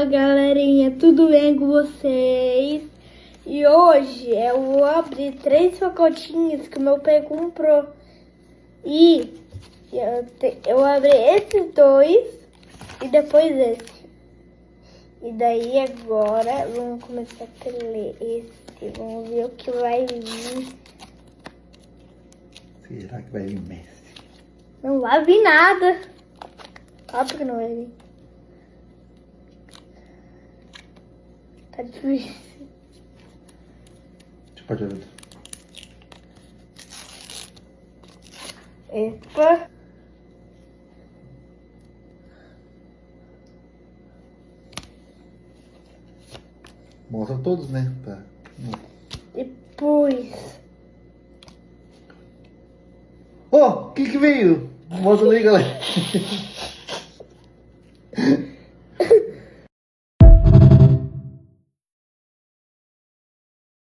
Fala galerinha, tudo bem com vocês? E hoje eu vou abrir 3 pacotinhos que o meu pai comprou. E eu abri esses 2 e depois esse. E daí agora vamos começar a ler esse. Vamos ver o que vai vir. Será que vai vir Messi? Não vai vir nada. Óbvio que não vai vir. Tá difícil. Deixa eu pode ver. Epa. Mostra todos, né? Tá. Depois. Oh, o que veio? Mostra ali, galera.